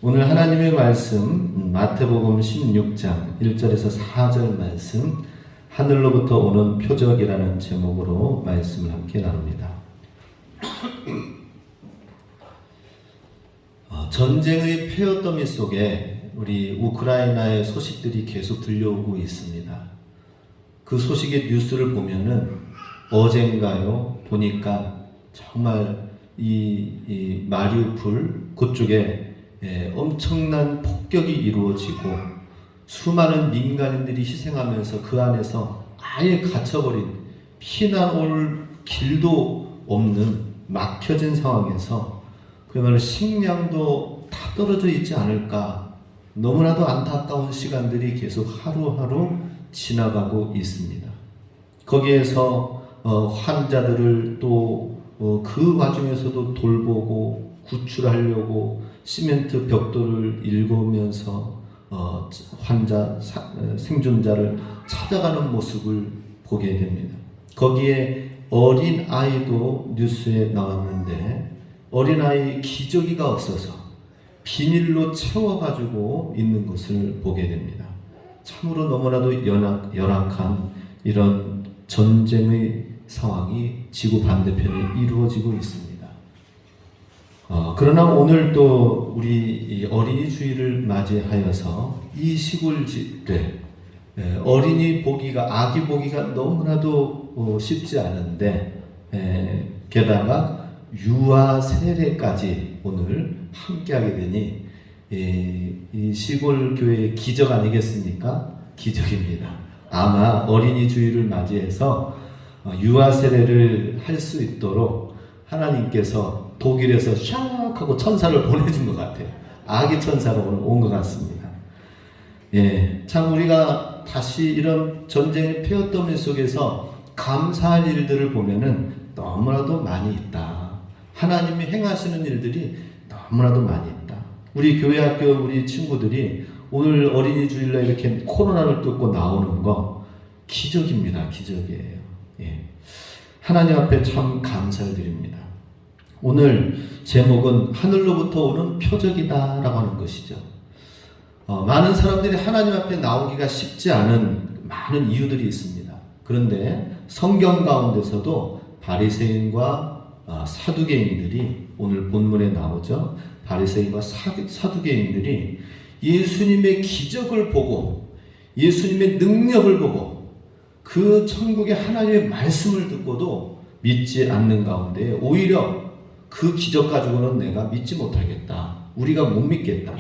오늘 하나님의 말씀 마태복음 16장 1절에서 4절 말씀 하늘로부터 오는 표적이라는 제목으로 말씀을 함께 나눕니다. 전쟁의 폐허더미 속에 우리 우크라이나의 소식들이 계속 들려오고 있습니다. 그 소식의 뉴스를 보면은 어젠가요 보니까 정말 이 마리우폴 그쪽에 엄청난 폭격이 이루어지고 수많은 민간인들이 희생하면서 그 안에서 아예 갇혀버린 피난 올 길도 없는 막혀진 상황에서 그야말로 식량도 다 떨어져 있지 않을까, 너무나도 안타까운 시간들이 계속 하루하루 지나가고 있습니다. 거기에서 환자들을 또 그 와중에서도 돌보고 구출하려고 시멘트 벽돌을 일구면서 환자 생존자를 찾아가는 모습을 보게 됩니다. 거기에 어린 아이도 뉴스에 나왔는데 어린아이 기저귀가 없어서 비닐로 채워가지고 있는 것을 보게 됩니다. 참으로 너무나도 열악한 이런 전쟁의 상황이 지구 반대편에 이루어지고 있습니다. 그러나 오늘 또 우리 어린이 주일을 맞이하여서 이 시골집에 어린이 보기가, 아기 보기가 너무나도 쉽지 않은데 게다가 유아 세례까지 오늘 함께하게 되니 이 시골 교회의 기적 아니겠습니까? 기적입니다. 아마 어린이 주일을 맞이해서 유아 세례를 할 수 있도록 하나님께서 독일에서 샥 하고 천사를 보내준 것 같아요. 아기 천사가 오늘 온 것 같습니다. 참 우리가 다시 이런 전쟁의 폐허더미 속에서 감사할 일들을 보면은 너무나도 많이 있다. 하나님이 행하시는 일들이 너무나도 많이 있다. 우리 교회 학교 우리 친구들이 오늘 어린이 주일날 이렇게 코로나를 뚫고 나오는 거 기적입니다. 기적이에요. 하나님 앞에 참 감사를 드립니다. 오늘 제목은 하늘로부터 오는 표적이다 라고 하는 것이죠. 많은 사람들이 하나님 앞에 나오기가 쉽지 않은 많은 이유들이 있습니다. 그런데 성경 가운데서도 바리새인과 사두개인들이 오늘 본문에 나오죠. 바리새인과 사두개인들이 예수님의 기적을 보고 예수님의 능력을 보고 그 천국의 하나님의 말씀을 듣고도 믿지 않는 가운데 오히려 그 기적 가지고는 내가 믿지 못하겠다. 우리가 못 믿겠다.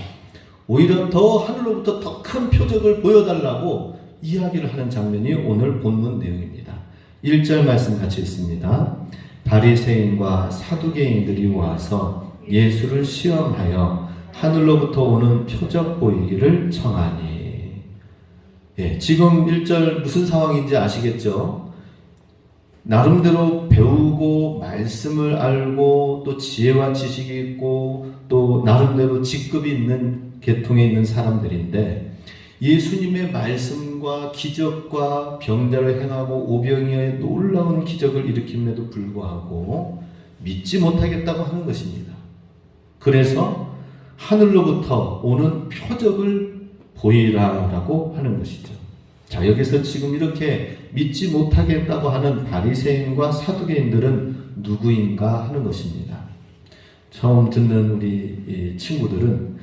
오히려 더 하늘로부터 더 큰 표적을 보여달라고 이야기를 하는 장면이 오늘 본문 내용입니다. 1절 말씀 같이 읽습니다. 바리새인과 사두개인들이 와서 예수를 시험하여 하늘로부터 오는 표적 보이기를 청하니. 지금 1절 무슨 상황인지 아시겠죠? 나름대로 배우고 말씀을 알고 또 지혜와 지식이 있고 또 나름대로 직급이 있는 계통에 있는 사람들인데 예수님의 말씀과 기적과 병자를 행하고 오병이어의 놀라운 기적을 일으킴에도 불구하고 믿지 못하겠다고 하는 것입니다. 그래서 하늘로부터 오는 표적을 보이라라고 하는 것이죠. 자, 여기서 지금 이렇게 믿지 못하겠다고 하는 바리새인과 사두개인들은 누구인가 하는 것입니다. 처음 듣는 우리 친구들은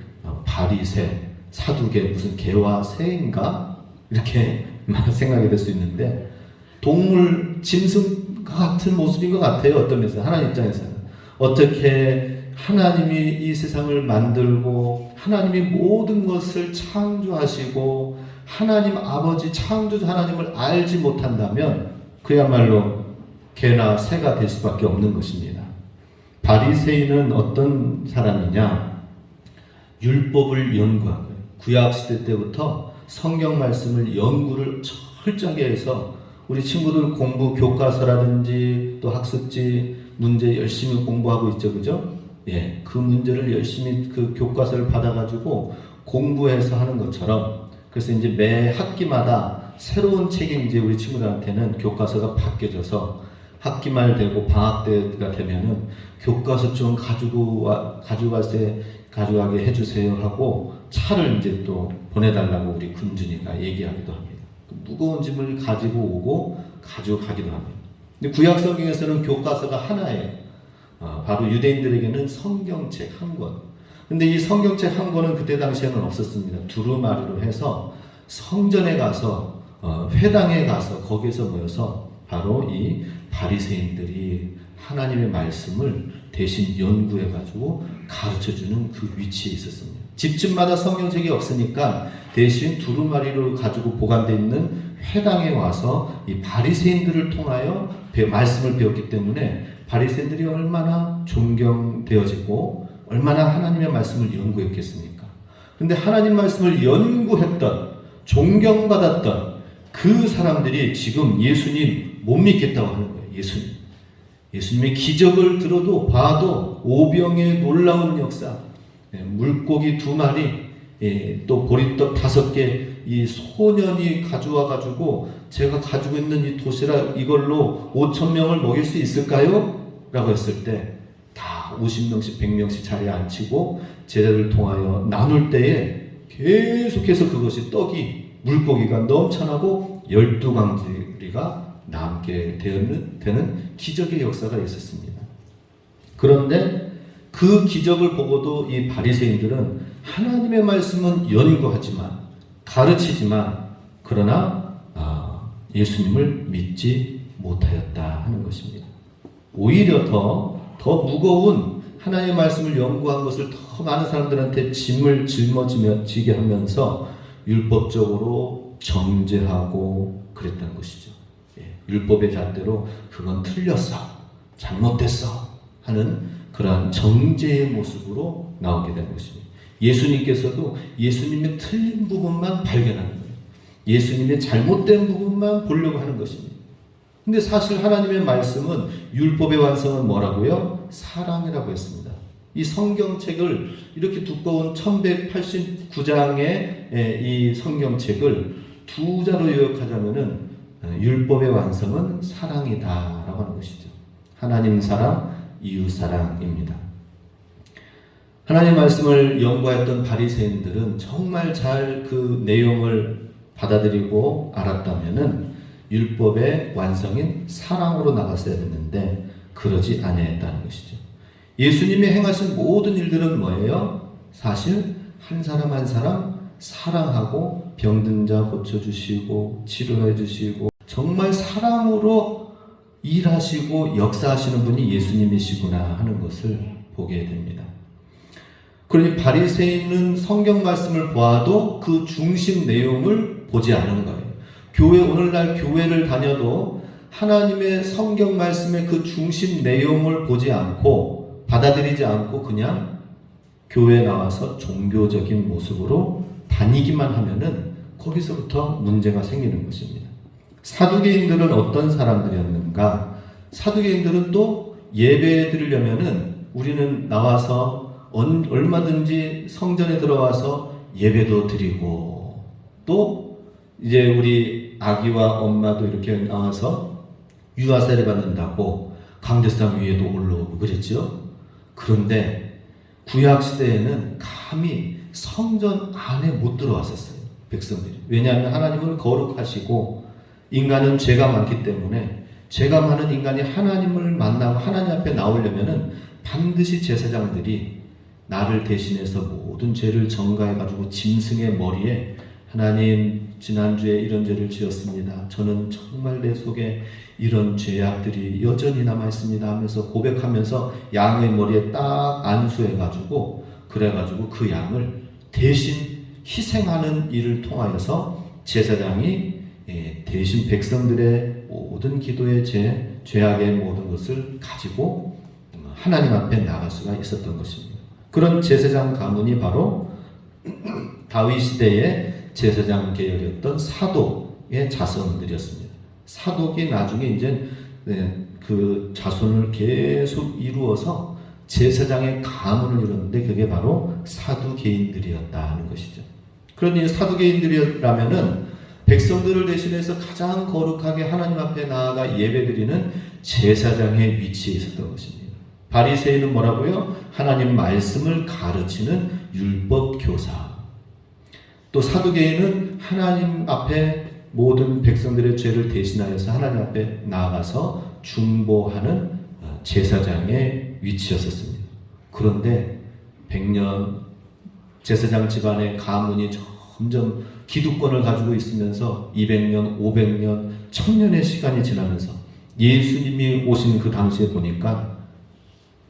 바리새, 사두개, 무슨 개와 새인가? 이렇게 생각이 될 수 있는데 동물, 짐승 같은 모습인 것 같아요. 어떤 면에서 하나님 입장에서는. 어떻게 하나님이 이 세상을 만들고 하나님이 모든 것을 창조하시고 하나님 아버지 창조주 하나님을 알지 못한다면 그야말로 개나 새가 될 수밖에 없는 것입니다. 바리새인은 어떤 사람이냐? 율법을 연구한 거예요. 구약시대 때부터 성경 말씀을 연구를 철저하게 해서 우리 친구들 공부 교과서라든지 또 학습지 문제 열심히 공부하고 있죠. 그죠? 그 문제를 열심히 그 교과서를 받아가지고 공부해서 하는 것처럼 그래서 이제 매 학기마다 새로운 책이 이제 우리 친구들한테는 교과서가 바뀌어져서 학기말 되고 방학 때가 되면은 교과서 좀 가져가게 해주세요 하고 차를 이제 또 보내달라고 우리 군준이가 얘기하기도 합니다. 무거운 짐을 가지고 오고 가져가기도 합니다. 근데 구약 성경에서는 교과서가 하나예요. 바로 유대인들에게는 성경책 한 권. 근데 이 성경책 한 권은 그때 당시에는 없었습니다. 두루마리로 해서 성전에 가서 회당에 가서 거기서 모여서 바로 이 바리새인들이 하나님의 말씀을 대신 연구해가지고 가르쳐주는 그 위치에 있었습니다. 집집마다 성경책이 없으니까 대신 두루마리로 가지고 보관되어 있는 회당에 와서 이 바리새인들을 통하여 말씀을 배웠기 때문에 바리새인들이 얼마나 존경되어지고 얼마나 하나님의 말씀을 연구했겠습니까? 그런데 하나님 말씀을 연구했던 존경받았던 그 사람들이 지금 예수님 못 믿겠다고 하는 거예요. 예수님의 기적을 들어도 봐도 오병의 놀라운 역사, 물고기 2마리, 또 보리떡 5개, 이 소년이 가져와 가지고 제가 가지고 있는 이 도시락 이걸로 5,000명을 먹일 수 있을까요? 라고 했을 때 다 50명씩 100명씩 자리에 앉히고 제자들을 통하여 나눌 때에 계속해서 그것이 물고기가 넘쳐나고 12광지리가 남게 되는 기적의 역사가 있었습니다. 그런데 그 기적을 보고도 이 바리새인들은 하나님의 말씀은 연구하지만 가르치지만 그러나 예수님을 믿지 못하였다 하는 것입니다. 오히려 더 무거운 하나님의 말씀을 연구한 것을 더 많은 사람들한테 짐을 짊어지게 하면서 율법적으로 정죄하고 그랬던 것이죠. 율법의 잣대로 그건 틀렸어, 잘못됐어 하는 그러한 정죄의 모습으로 나오게 되는 것입니다. 예수님께서도 예수님의 틀린 부분만 발견하는 거예요. 예수님의 잘못된 부분만 보려고 하는 것입니다. 근데 사실 하나님의 말씀은 율법의 완성은 뭐라고요? 사랑이라고 했습니다. 이 성경책을 이렇게 두꺼운 1189장의 이 성경책을 2자로 요약하자면은 율법의 완성은 사랑이다라고 하는 것이죠. 하나님 사랑, 이웃 사랑입니다. 하나님 말씀을 연구했던 바리새인들은 정말 잘 그 내용을 받아들이고 알았다면은 율법의 완성인 사랑으로 나갔어야 했는데 그러지 아니했다는 것이죠. 예수님이 행하신 모든 일들은 뭐예요? 사실 한 사람 한 사람 사랑하고 병든 자 고쳐주시고 치료해 주시고 정말 사랑으로 일하시고 역사하시는 분이 예수님이시구나 하는 것을 보게 됩니다. 그러니 바리새인은 성경 말씀을 보아도 그 중심 내용을 보지 않은 거예요. 오늘날 교회를 다녀도 하나님의 성경 말씀의 그 중심 내용을 보지 않고 받아들이지 않고 그냥 교회에 나와서 종교적인 모습으로 다니기만 하면은 거기서부터 문제가 생기는 것입니다. 사두개인들은 어떤 사람들이었는가? 사두개인들은 또 예배 드리려면은 우리는 나와서 얼마든지 성전에 들어와서 예배도 드리고 또 이제 우리 아기와 엄마도 이렇게 나와서 유아세례 받는다고 강대상 위에도 올라오고 그랬죠. 그런데 구약 시대에는 감히 성전 안에 못 들어왔었어요. 백성들이. 왜냐하면 하나님은 거룩하시고 인간은 죄가 많기 때문에 죄가 많은 인간이 하나님을 만나고 하나님 앞에 나오려면은 반드시 제사장들이 나를 대신해서 모든 죄를 전가해가지고 짐승의 머리에 하나님 지난주에 이런 죄를 지었습니다. 저는 정말 내 속에 이런 죄악들이 여전히 남아있습니다 하면서 고백하면서 양의 머리에 딱 안수해가지고 그래가지고 그 양을 대신 희생하는 일을 통하여서 제사장이 대신 백성들의 모든 기도의 죄악의 모든 것을 가지고 하나님 앞에 나갈 수가 있었던 것입니다. 그런 제사장 가문이 바로 다윗 시대의 제사장 계열이었던 사독의 자손들이었습니다. 사독이 나중에 이제 그 자손을 계속 이루어서 제사장의 가문을 이뤘는데 그게 바로 사두개인들이었다 하는 것이죠. 그러니 사두개인들이라면은 백성들을 대신해서 가장 거룩하게 하나님 앞에 나아가 예배드리는 제사장의 위치에 있었던 것입니다. 바리새인은 뭐라고요? 하나님 말씀을 가르치는 율법 교사. 또 사두개인은 하나님 앞에 모든 백성들의 죄를 대신하여서 하나님 앞에 나아가서 중보하는 제사장의 위치였었습니다. 그런데 100년 제사장 집안의 가문이 점점 기득권을 가지고 있으면서 200년, 500년, 1000년의 시간이 지나면서 예수님이 오신 그 당시에 보니까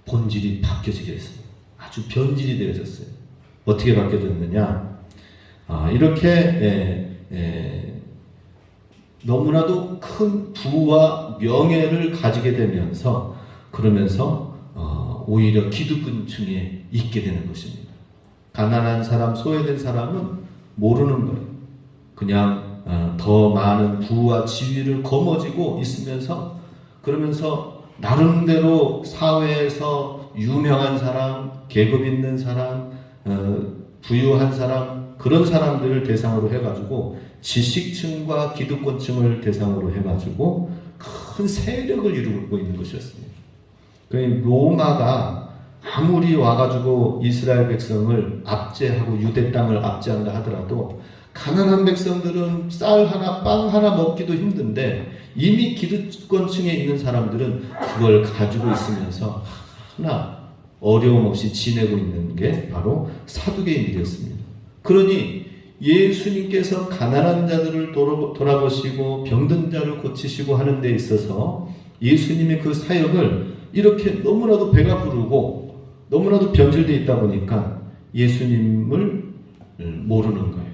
본질이 바뀌어지게 됐습니다. 아주 변질이 되어졌어요. 어떻게 바뀌어졌느냐? 이렇게 너무나도 큰 부와 명예를 가지게 되면서 그러면서 오히려 기득권층에 있게 되는 것입니다. 가난한 사람, 소외된 사람은 모르는 거예요. 그냥 더 많은 부와 지위를 거머쥐고 있으면서 그러면서 나름대로 사회에서 유명한 사람, 계급 있는 사람, 부유한 사람, 그런 사람들을 대상으로 해가지고 지식층과 기득권층을 대상으로 해가지고 큰 세력을 이루고 있는 것이었습니다. 그러니까 로마가 아무리 와가지고 이스라엘 백성을 압제하고 유대 땅을 압제한다 하더라도 가난한 백성들은 쌀 하나, 빵 하나 먹기도 힘든데 이미 기득권층에 있는 사람들은 그걸 가지고 있으면서 하나 어려움 없이 지내고 있는 게 바로 사두개인들이었습니다. 그러니 예수님께서 가난한 자들을 돌아보시고 병든 자를 고치시고 하는 데 있어서 예수님의 그 사역을 이렇게 너무나도 배가 부르고 너무나도 변질되어 있다 보니까 예수님을 모르는 거예요.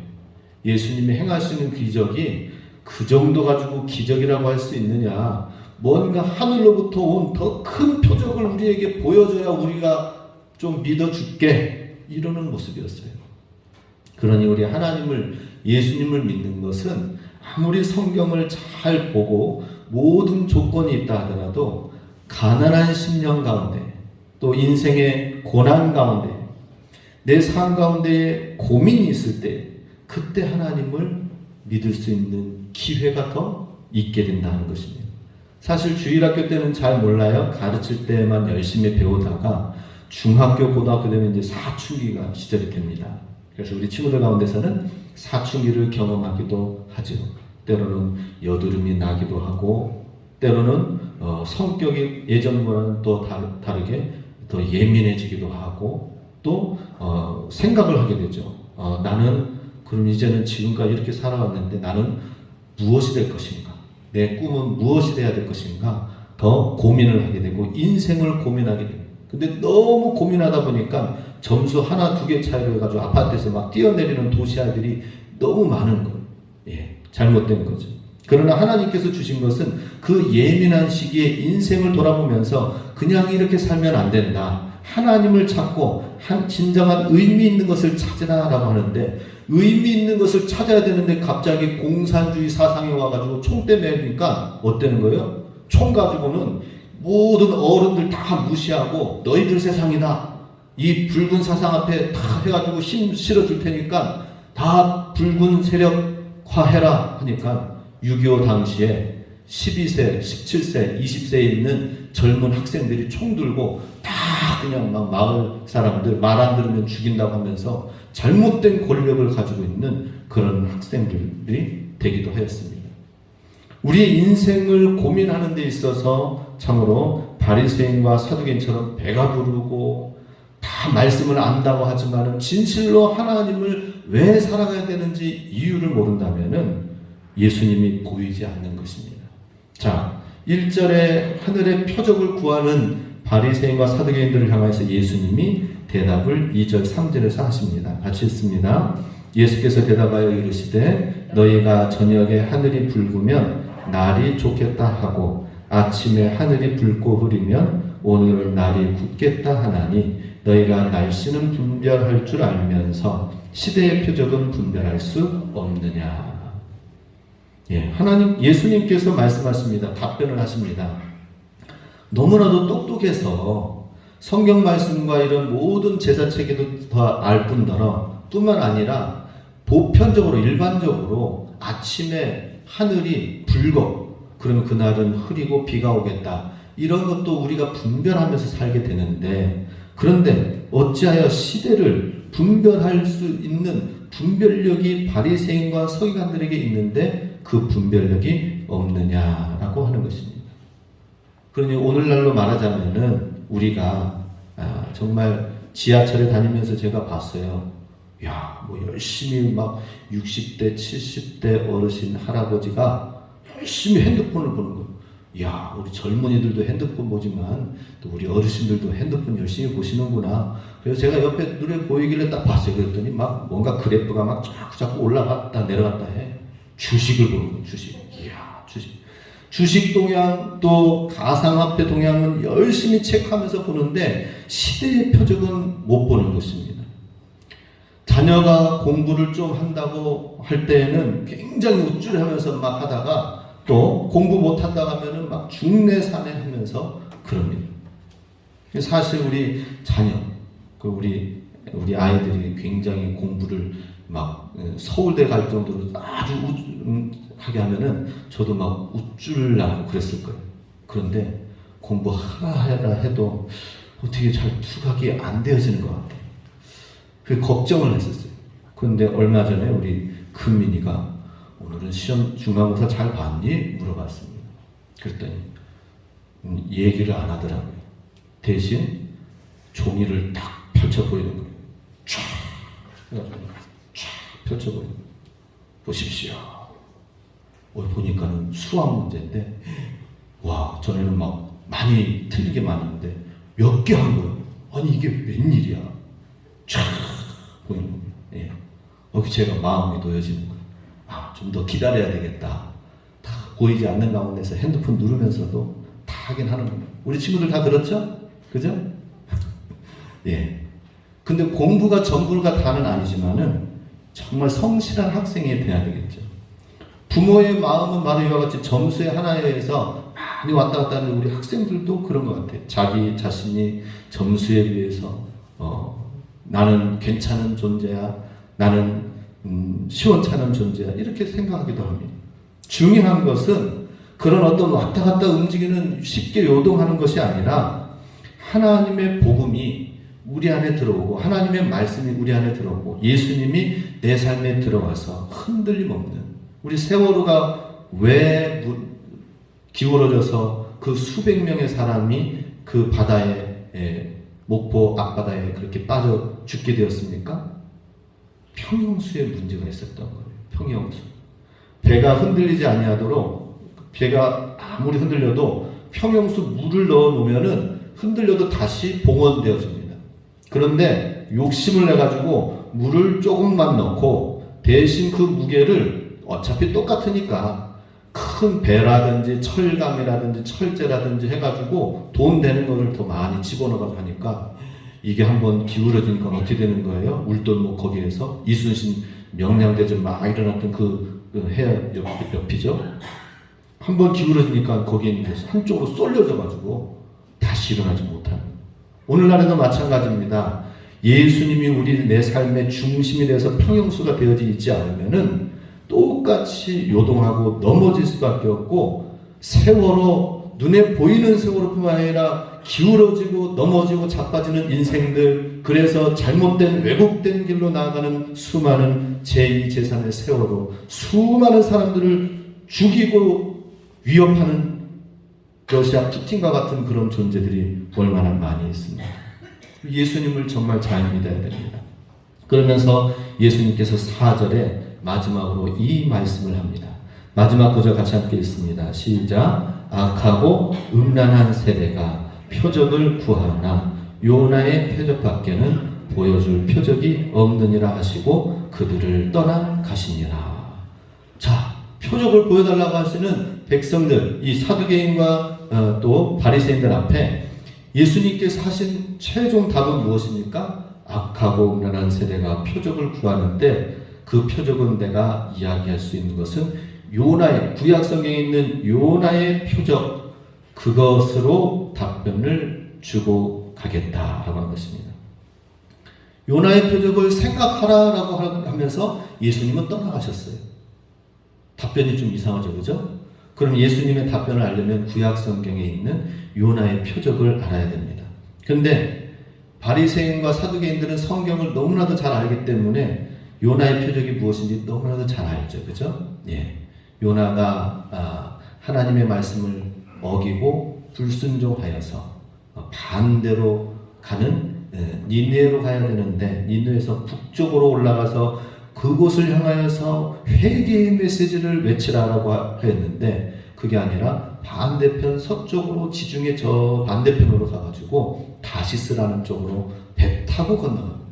예수님이 행하시는 기적이 그 정도 가지고 기적이라고 할 수 있느냐, 뭔가 하늘로부터 온 더 큰 표적을 우리에게 보여줘야 우리가 좀 믿어줄게, 이러는 모습이었어요. 그러니 우리 하나님을, 예수님을 믿는 것은 아무리 성경을 잘 보고 모든 조건이 있다 하더라도 가난한 심령 가운데 또 인생의 고난 가운데 내 삶 가운데에 고민이 있을 때 그때 하나님을 믿을 수 있는 기회가 더 있게 된다는 것입니다. 사실 주일학교 때는 잘 몰라요. 가르칠 때만 열심히 배우다가 중학교, 고등학교 되면 이제 사춘기가 시절이 됩니다. 그래서 우리 친구들 가운데서는 사춘기를 경험하기도 하죠. 때로는 여드름이 나기도 하고 때로는 성격이 예전과는 또 다르게 더 예민해지기도 하고 또 생각을 하게 되죠. 나는 그럼 이제는 지금까지 이렇게 살아왔는데 나는 무엇이 될 것인가? 내 꿈은 무엇이 돼야 될 것인가? 더 고민을 하게 되고 인생을 고민하게 됩니다. 근데 너무 고민하다 보니까 점수 하나, 두 개 차이로 해가지고 아파트에서 막 뛰어내리는 도시 아이들이 너무 많은 거예요. 잘못된 거죠. 그러나 하나님께서 주신 것은 그 예민한 시기에 인생을 돌아보면서 그냥 이렇게 살면 안 된다. 하나님을 찾고 진정한 의미 있는 것을 찾으라라고 하는데 의미 있는 것을 찾아야 되는데 갑자기 공산주의 사상이 와가지고 총대 매니까 어때는 거예요? 총 가지고는 모든 어른들 다 무시하고 너희들 세상이다. 이 붉은 사상 앞에 다 해가지고 힘 실어줄 테니까 다 붉은 세력화해라 하니까 6.25 당시에 12세, 17세, 20세에 있는 젊은 학생들이 총 들고 다 그냥 막 마을 사람들 말 안 들으면 죽인다고 하면서 잘못된 권력을 가지고 있는 그런 학생들이 되기도 하였습니다. 우리 인생을 고민하는 데 있어서 참으로 바리새인과 사두개인처럼 배가 부르고 다 말씀을 안다고 하지만 진실로 하나님을 왜 살아가야 되는지 이유를 모른다면 예수님이 보이지 않는 것입니다. 자, 1절에 하늘의 표적을 구하는 바리새인과 사두개인들을 향해서 예수님이 대답을 2절 3절에서 하십니다. 같이 읽습니다. 예수께서 대답하여 이르시되 너희가 저녁에 하늘이 붉으면 날이 좋겠다 하고 아침에 하늘이 붉고 흐리면 오늘 날이 굳겠다 하나니 너희가 날씨는 분별할 줄 알면서 시대의 표적은 분별할 수 없느냐. 예수님께서 말씀하십니다. 답변을 하십니다. 너무나도 똑똑해서 성경 말씀과 이런 모든 제사 체계도 더 알 뿐더러 뿐만 아니라 보편적으로 일반적으로 아침에 하늘이 붉어. 그러면 그날은 흐리고 비가 오겠다. 이런 것도 우리가 분별하면서 살게 되는데, 그런데 어찌하여 시대를 분별할 수 있는 분별력이 바리새인과 서기관들에게 있는데 그 분별력이 없느냐라고 하는 것입니다. 그러니 오늘날로 말하자면은 우리가 정말 지하철에 다니면서 제가 봤어요. 야, 뭐 열심히 막 60대, 70대 어르신 할아버지가 열심히 핸드폰을 보는 거예요. 야, 우리 젊은이들도 핸드폰 보지만 또 우리 어르신들도 핸드폰 열심히 보시는구나. 그래서 제가 옆에 눈에 보이길래 딱 봤어요. 그랬더니 막 뭔가 그래프가 막 자꾸 올라갔다 내려갔다 해. 주식을 보는 거예요. 주식. 이야, 주식. 주식 동향 또 가상화폐 동향은 열심히 체크하면서 보는데 시대의 표적은 못 보는 것입니다. 자녀가 공부를 좀 한다고 할 때에는 굉장히 우쭐하면서 막 하다가 또 공부 못한다고 하면은 막 중내산해 하면서 그럽니다. 사실 우리 자녀, 우리 아이들이 굉장히 공부를 막 서울대 갈 정도로 아주 하게 하면은 저도 막 우쭐나고 그랬을 거예요. 그런데 공부하라 해도 어떻게 잘 투각이 안 되어지는 것 같아요. 그 걱정을 했었어요. 그런데 얼마 전에 우리 금민이가 오늘은 시험 중간고사 잘 봤니? 물어봤습니다. 그랬더니 얘기를 안 하더라고요. 대신 종이를 딱 펼쳐 보이는 거예요. 쫙 해가지고 쫙 펼쳐 보이는 거예요. 보십시오. 보니까는 수학 문제인데 와, 전에는 막 많이 틀리게 많았는데 몇 개 한 거예요. 아니 이게 웬일이야. 쫙 보이는 거예요. 예. 제가 마음이 놓여지는 거예요. 좀 더 기다려야 되겠다. 다 보이지 않는 가운데서 핸드폰 누르면서도 다 하긴 하는 거예요. 우리 친구들 다 그렇죠? 그죠? 예. 근데 공부가 전부가 다는 아니지만은 정말 성실한 학생이 돼야 되겠죠. 부모의 마음은 바로 이와 같이 점수의 하나에 의해서 많이 왔다 갔다 하는 우리 학생들도 그런 것 같아요. 자기 자신이 점수에 비해서 나는 괜찮은 존재야. 나는 시원찮은 존재야. 이렇게 생각하기도 합니다. 중요한 것은 그런 어떤 왔다 갔다 움직이는 쉽게 요동하는 것이 아니라 하나님의 복음이 우리 안에 들어오고 하나님의 말씀이 우리 안에 들어오고 예수님이 내 삶에 들어와서 흔들림 없는 우리 세월호가 왜 기울어져서 그 수백 명의 사람이 그 바다에 목포 앞바다에 그렇게 빠져 죽게 되었습니까? 평형수에 문제가 있었던 거예요. 평형수. 배가 흔들리지 아니하도록 배가 아무리 흔들려도 평형수 물을 넣어 놓으면은 흔들려도 다시 봉헌되어집니다. 그런데 욕심을 내가지고 물을 조금만 넣고 대신 그 무게를 어차피 똑같으니까 큰 배라든지 철강이라든지 철제라든지 해가지고 돈 되는 거를 더 많이 집어넣어가지고 하니까 이게 한번 기울어지니까 어떻게 되는 거예요? 울돌목 거기에서 이순신 명량대전 막 일어났던 그 해야 옆이죠. 한번 기울어지니까 거기에 있는 한쪽으로 쏠려져가지고 다시 일어나지 못하는. 오늘날에도 마찬가지입니다. 예수님이 우리 내 삶의 중심이 돼서 평형수가 되어져 있지 않으면은 똑같이 요동하고 넘어질 수밖에 없고 세월호 눈에 보이는 세월호뿐만 아니라 기울어지고 넘어지고 자빠지는 인생들 그래서 잘못된 왜곡된 길로 나아가는 수많은 제2, 제3의 세월호 수많은 사람들을 죽이고 위협하는 러시아 푸틴과 같은 그런 존재들이 얼마나 많이 있습니다. 예수님을 정말 잘 믿어야 됩니다. 그러면서 예수님께서 4절에 마지막으로 이 말씀을 합니다. 마지막 구절 같이 함께 읽습니다. 시작. 악하고 음란한 세대가 표적을 구하나 요나의 표적밖에는 보여줄 표적이 없느니라 하시고 그들을 떠나 가시니라. 자, 표적을 보여달라고 하시는 백성들, 이 사두개인과 또 바리새인들 앞에 예수님께서 하신 최종 답은 무엇입니까? 악하고 음란한 세대가 표적을 구하는데 그 표적은 내가 이야기할 수 있는 것은 요나의 구약 성경에 있는 요나의 표적 그것으로 답변을 주고 가겠다라고 하는 것입니다. 요나의 표적을 생각하라라고 하면서 예수님은 떠나가셨어요. 답변이 좀 이상하죠, 그죠? 그럼 예수님의 답변을 알려면 구약 성경에 있는 요나의 표적을 알아야 됩니다. 그런데 바리새인과 사두개인들은 성경을 너무나도 잘 알기 때문에 요나의 표적이 무엇인지 너무나도 잘 알죠, 그죠? 예, 요나가 하나님의 말씀을 어기고 불순종하여서 반대로 가는 니느웨로 가야 되는데 니느웨에서 북쪽으로 올라가서 그곳을 향하여서 회개의 메시지를 외치라라고 하였는데 그게 아니라 반대편 서쪽으로 지중해 저 반대편으로 가가지고 다시스라는 쪽으로 배 타고 건너갑니다.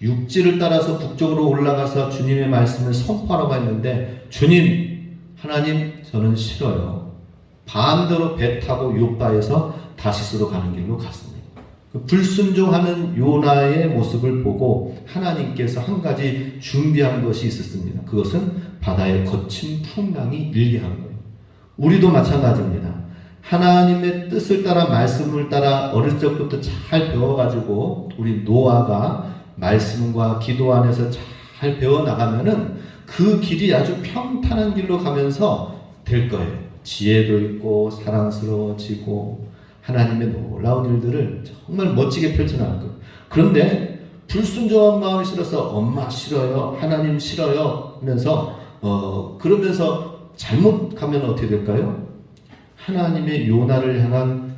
육지를 따라서 북쪽으로 올라가서 주님의 말씀을 선포하라고 했는데 주님, 하나님 저는 싫어요. 반대로 배 타고 요바에서 다시스로 가는 길로 갔습니다. 불순종하는 요나의 모습을 보고 하나님께서 한 가지 준비한 것이 있었습니다. 그것은 바다의 거친 풍랑이 일게 한 거예요. 우리도 마찬가지입니다. 하나님의 뜻을 따라 말씀을 따라 어릴 적부터 잘 배워가지고 우리 노아가 말씀과 기도 안에서 잘 배워나가면은 그 길이 아주 평탄한 길로 가면서 될 거예요. 지혜도 있고 사랑스러워지고 하나님의 놀라운 일들을 정말 멋지게 펼쳐나갈 거예요. 그런데 불순종한 마음이 싫어서 엄마 싫어요, 하나님 싫어요 하면서 그러면서 잘못 가면 어떻게 될까요? 하나님의 요나를 향한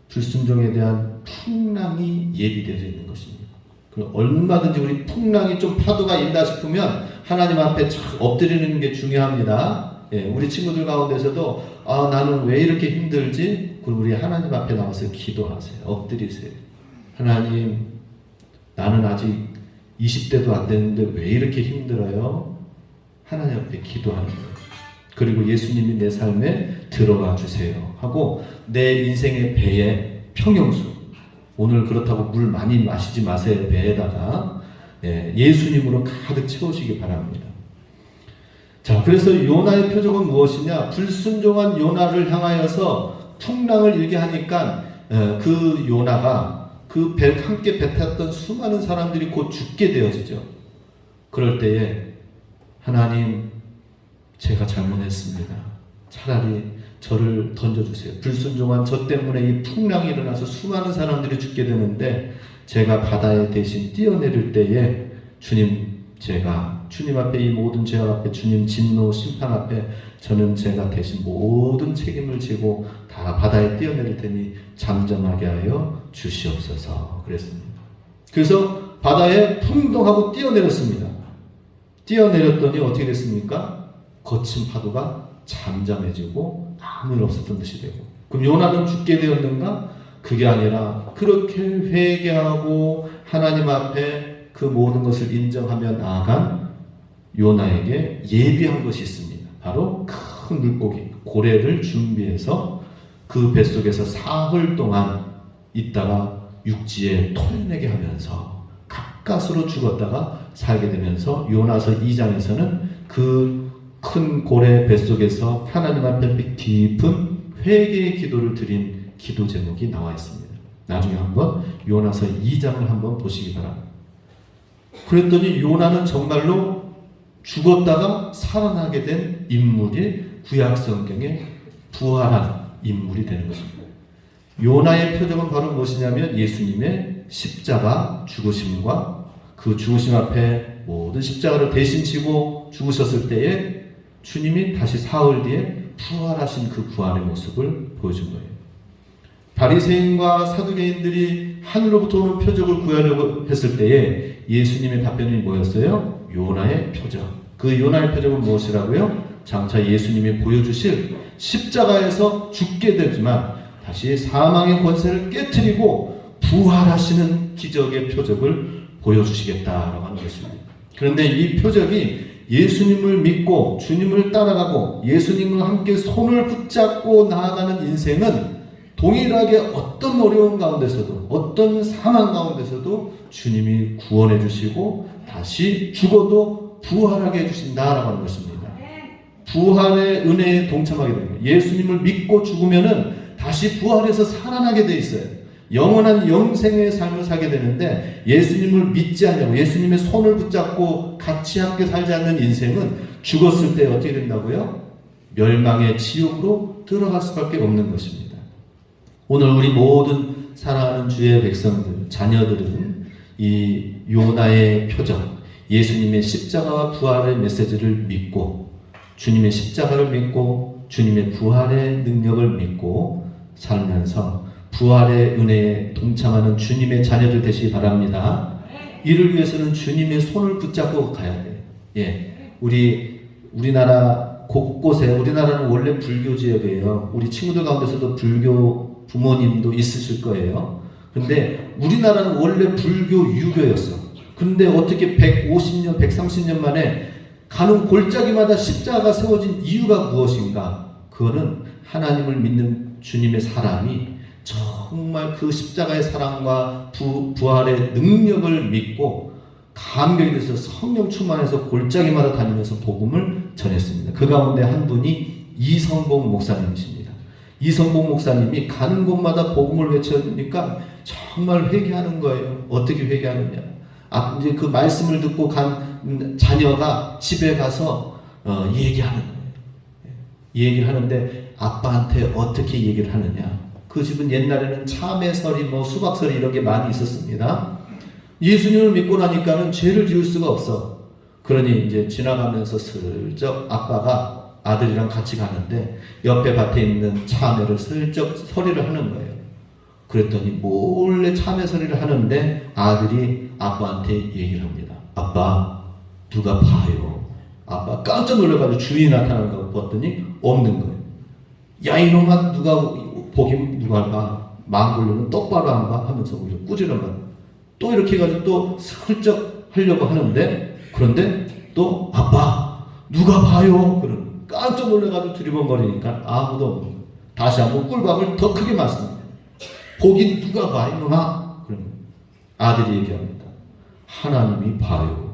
불순종에 대한 풍랑이 예비되어 있는 것입니다. 그럼 얼마든지 우리 풍랑이 좀 파도가 있다 싶으면 하나님 앞에 엎드리는 게 중요합니다. 예, 우리 친구들 가운데서도 나는 왜 이렇게 힘들지? 그럼 우리 하나님 앞에 나와서 기도하세요. 엎드리세요. 하나님, 나는 아직 20대도 안 됐는데 왜 이렇게 힘들어요? 하나님 앞에 기도하는 거예요. 그리고 예수님이 내 삶에 들어와 주세요 하고 내 인생의 배에 평형수, 오늘 그렇다고 물 많이 마시지 마세요. 배에다가 예수님으로 가득 채우시기 바랍니다. 자, 그래서 요나의 표적은 무엇이냐? 불순종한 요나를 향하여서 풍랑을 일게 하니까 그 요나가 그 배 함께 배 탔던 수많은 사람들이 곧 죽게 되어지죠. 그럴 때에 하나님, 제가 잘못했습니다. 차라리 저를 던져주세요. 불순종한 저 때문에 이 풍랑이 일어나서 수많은 사람들이 죽게 되는데 제가 바다에 대신 뛰어내릴 때에 제가 주님 앞에 이 모든 죄악 앞에 주님 진노 심판 앞에 저는 제가 대신 모든 책임을 지고 다 바다에 뛰어내릴 테니 잠잠하게 하여 주시옵소서 그랬습니다. 그래서 바다에 풍덩하고 뛰어내렸습니다. 뛰어내렸더니 어떻게 됐습니까? 거친 파도가 잠잠해지고 아무 일 없었던 듯이 되고, 그럼 요나는 죽게 되었는가? 그게 아니라 그렇게 회개하고 하나님 앞에 그 모든 것을 인정하며 나아간 요나에게 예비한 것이 있습니다. 바로 큰 물고기 고래를 준비해서 그 뱃속에서 사흘 동안 있다가 육지에 토해내게 하면서 가까스로 죽었다가 살게 되면서 요나서 2장에서는 그 큰 고래 뱃속에서 하나님 앞에 깊은 회개의 기도를 드린 기도 제목이 나와 있습니다. 나중에 한번 요나서 2장을 한번 보시기 바랍니다. 그랬더니 요나는 정말로 죽었다가 살아나게 된 인물이 구약 성경에 부활한 인물이 되는 것입니다. 요나의 표적은 바로 무엇이냐면 예수님의 십자가 죽으심과 그 죽으심 앞에 모든 십자가를 대신 지고 죽으셨을 때에 주님이 다시 사흘 뒤에 부활하신 그 부활의 모습을 보여준 거예요. 바리새인과 사두개인들이 하늘로부터 오는 표적을 구하려고 했을 때에 예수님의 답변이 뭐였어요? 요나의 표적. 그 요나의 표적은 무엇이라고요? 장차 예수님이 보여주실 십자가에서 죽게 되지만 다시 사망의 권세를 깨트리고 부활하시는 기적의 표적을 보여주시겠다라고 하는 것입니다. 그런데 이 표적이 예수님을 믿고 주님을 따라가고 예수님과 함께 손을 붙잡고 나아가는 인생은 동일하게 어떤 어려움 가운데서도 어떤 상황 가운데서도 주님이 구원해 주시고 다시 죽어도 부활하게 해주신다라고 하는 것입니다. 부활의 은혜에 동참하게 됩니다. 예수님을 믿고 죽으면은 다시 부활해서 살아나게 돼 있어요. 영원한 영생의 삶을 살게 되는데, 예수님을 믿지 않냐고, 예수님의 손을 붙잡고 같이 함께 살지 않는 인생은 죽었을 때 어떻게 된다고요? 멸망의 지옥으로 들어갈 수밖에 없는 것입니다. 오늘 우리 모든 사랑하는 주의 백성들, 자녀들은 이 요나의 표적, 예수님의 십자가와 부활의 메시지를 믿고, 주님의 십자가를 믿고 주님의 부활의 능력을 믿고 살면서 부활의 은혜에 동참하는 주님의 자녀들 되시기 바랍니다. 이를 위해서는 주님의 손을 붙잡고 가야 돼요. 예, 우리나라 곳곳에, 우리나라는 원래 불교 지역이에요. 우리 친구들 가운데서도 불교 부모님도 있으실 거예요. 근데 우리나라는 원래 불교 유교였어. 근데 어떻게 150년, 130년 만에 가는 골짜기마다 십자가가 세워진 이유가 무엇인가? 그거는 하나님을 믿는 주님의 사람이 정말 그 십자가의 사랑과 부활의 능력을 믿고 감격이 돼서 성령 충만해서 골짜기마다 다니면서 복음을 전했습니다. 그 가운데 한 분이 이성복 목사님이십니다. 이성복 목사님이 가는 곳마다 복음을 외쳐주니까 정말 회개하는 거예요. 어떻게 회개하느냐? 이제 그 말씀을 듣고 간 자녀가 집에 가서 얘기하는 거예요. 얘기를 하는데 아빠한테 어떻게 얘기를 하느냐? 그 집은 옛날에는 참외설이 수박설이 이런 게 많이 있었습니다. 예수님을 믿고 나니까는 죄를 지을 수가 없어. 그러니 이제 지나가면서 슬쩍 아빠가 아들이랑 같이 가는데 옆에 밭에 있는 참외를 슬쩍 서리를 하는 거예요. 그랬더니 몰래 참외서리를 하는데 아들이 아빠한테 얘기를 합니다. 아빠, 누가 봐요. 아빠 깜짝 놀라가지고 주인이 나타나는 거 봤더니 없는 거예요. 야, 이놈아, 보긴 누가 봐. 망골로는 똑바로 안 봐. 하면서 오히려 꾸지는 거예요. 또 이렇게 해가지고 또 슬쩍 하려고 하는데, 그런데 또 아빠, 누가 봐요. 그런 깜짝 놀라가지고 두리번거리니까 아무도 없는 거예요. 다시 한번 꿀밤을 더 크게 맞습니다. 보긴 누가 봐, 이놈아. 그럼 아들이 얘기합니다. 하나님이 봐요.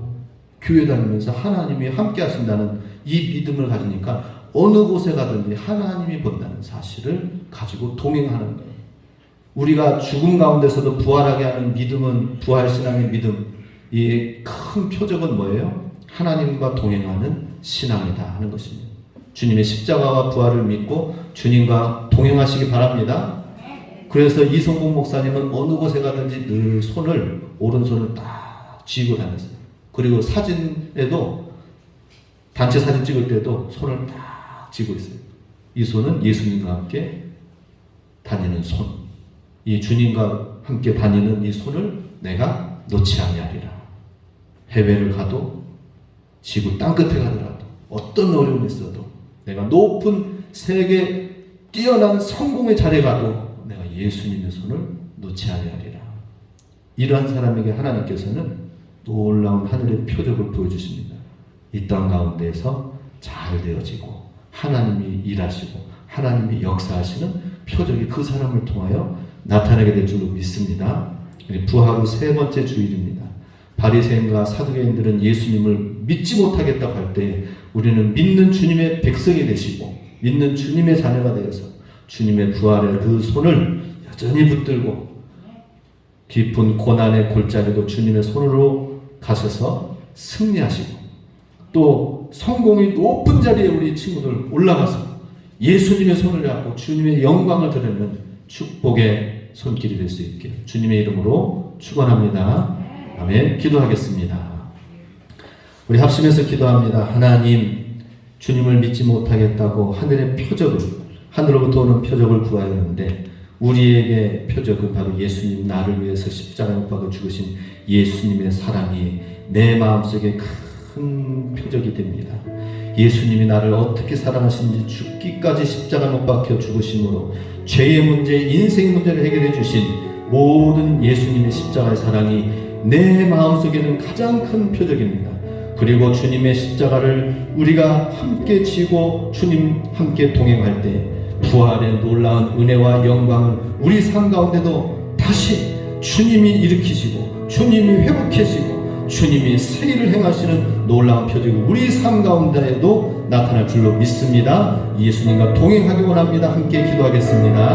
교회 다니면서 하나님이 함께 하신다는 이 믿음을 가지니까 어느 곳에 가든지 하나님이 본다는 사실을 가지고 동행하는 거예요. 우리가 죽음 가운데서도 부활하게 하는 믿음은, 부활신앙의 믿음, 이 큰 표적은 뭐예요? 하나님과 동행하는 신앙이다 하는 것입니다. 주님의 십자가와 부활을 믿고 주님과 동행하시기 바랍니다. 그래서 이성복 목사님은 어느 곳에 가든지 늘 오른손을 딱 쥐고 다녔어요. 그리고 사진에도, 단체 사진 찍을 때도 손을 딱 쥐고 있어요. 이 손은 예수님과 함께 다니는 손. 이 주님과 함께 다니는 이 손을 내가 놓지 아니하리라. 해외를 가도, 지구 땅끝에 가더라도, 어떤 어려움이 있어도, 내가 높은 세계 뛰어난 성공의 자리에 가도 내가 예수님의 손을 놓지 아니하리라. 이러한 사람에게 하나님께서는 놀라운 하늘의 표적을 보여주십니다. 이 땅 가운데에서 잘 되어지고 하나님이 일하시고 하나님이 역사하시는 표적이 그 사람을 통하여 나타나게 될 줄로 믿습니다. 부활 후 세 번째 주일입니다. 바리새인과 사두개인들은 예수님을 믿지 못하겠다고 할 때 우리는 믿는 주님의 백성이 되시고 믿는 주님의 자녀가 되어서 주님의 부활의 그 손을 여전히 붙들고 깊은 고난의 골짜기도 주님의 손으로 가셔서 승리하시고, 또 성공이 높은 자리에 우리 친구들 올라가서 예수님의 손을 잡고 주님의 영광을 드리는 축복의 손길이 될 수 있게 주님의 이름으로 축원합니다. 아멘. 기도하겠습니다. 우리 합심해서 기도합니다. 하나님, 주님을 믿지 못하겠다고 하늘의 표적을, 하늘로부터 오는 표적을 구하였는데 우리에게 표적은 바로 예수님, 나를 위해서 십자가에 못 박아 죽으신 예수님의 사랑이 내 마음속에 큰 표적이 됩니다. 예수님이 나를 어떻게 사랑하신지 죽기까지 십자가 못 박혀 죽으심으로 죄의 문제, 인생의 문제를 해결해 주신 모든 예수님의 십자가의 사랑이 내 마음속에는 가장 큰 표적입니다. 그리고 주님의 십자가를 우리가 함께 지고 주님 함께 동행할 때 부활의 놀라운 은혜와 영광을 우리 삶 가운데도 다시 주님이 일으키시고 주님이 회복하시고 주님이 새 일을 행하시는 놀라운 표적이 우리 삶 가운데에도 나타날 줄로 믿습니다. 예수님과 동행하기 원합니다. 함께 기도하겠습니다.